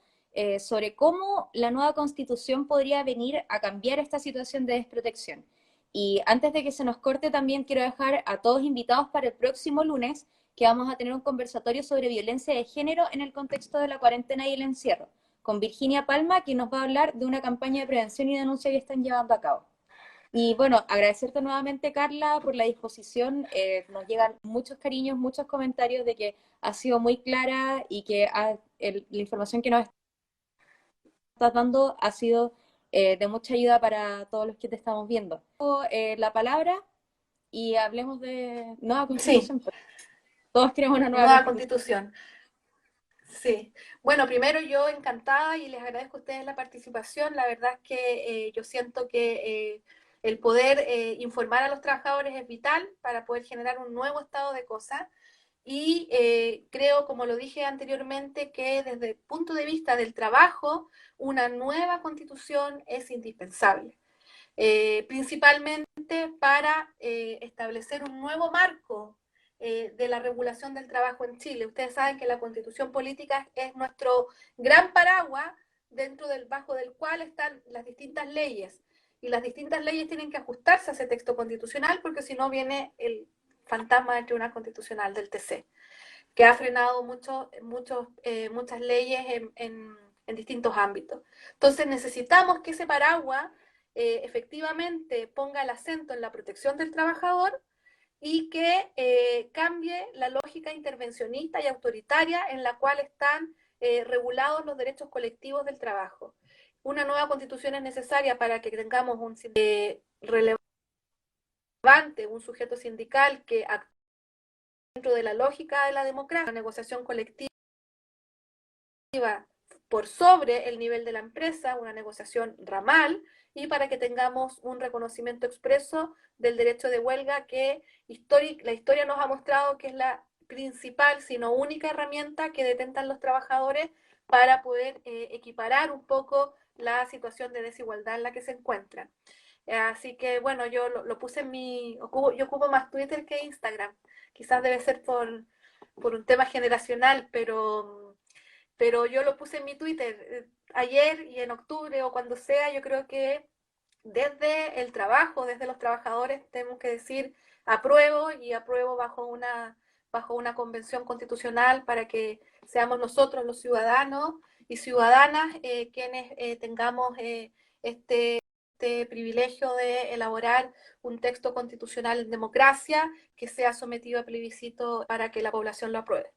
sobre cómo la nueva constitución podría venir a cambiar esta situación de desprotección. Y antes de que se nos corte, también quiero dejar a todos invitados para el próximo lunes, que vamos a tener un conversatorio sobre violencia de género en el contexto de la cuarentena y el encierro, con Virginia Palma, que nos va a hablar de una campaña de prevención y denuncia que están llevando a cabo. Y bueno, agradecerte nuevamente, Carla, por la disposición. Nos llegan muchos cariños, muchos comentarios de que ha sido muy clara y que la información que nos estás dando ha sido de mucha ayuda para todos los que te estamos viendo. La palabra y hablemos de nueva Sí, constitución, pues. Todos queremos una nueva nueva constitución. constitución. Sí. Bueno, primero yo encantada y les agradezco a ustedes la participación. La verdad es que yo siento que el poder informar a los trabajadores es vital para poder generar un nuevo estado de cosas. Y creo, como lo dije anteriormente, que desde el punto de vista del trabajo, una nueva constitución es indispensable, principalmente para establecer un nuevo marco de la regulación del trabajo en Chile. Ustedes saben que la constitución política es nuestro gran paraguas bajo del cual están las distintas leyes. Y las distintas leyes tienen que ajustarse a ese texto constitucional, porque si no viene el fantasma del Tribunal Constitucional, del TC, que ha frenado muchas leyes en distintos ámbitos. Entonces necesitamos que ese paraguas efectivamente ponga el acento en la protección del trabajador, y que cambie la lógica intervencionista y autoritaria en la cual están regulados los derechos colectivos del trabajo. Una nueva constitución es necesaria para que tengamos un relevante, un sujeto sindical que actúe dentro de la lógica de la democracia, la negociación colectiva por sobre el nivel de la empresa, una negociación ramal, y para que tengamos un reconocimiento expreso del derecho de huelga que la historia nos ha mostrado que es la principal, sino única herramienta que detentan los trabajadores para poder equiparar un poco la situación de desigualdad en la que se encuentran. Así que bueno, yo lo puse yo ocupo más Twitter que Instagram. Quizás debe ser por un tema generacional, pero yo lo puse en mi Twitter ayer y en octubre o cuando sea. Yo creo que desde el trabajo, desde los trabajadores, tenemos que decir apruebo, y apruebo bajo una convención constitucional, para que seamos nosotros los ciudadanos y ciudadanas quienes tengamos este privilegio de elaborar un texto constitucional en democracia que sea sometido a plebiscito para que la población lo apruebe.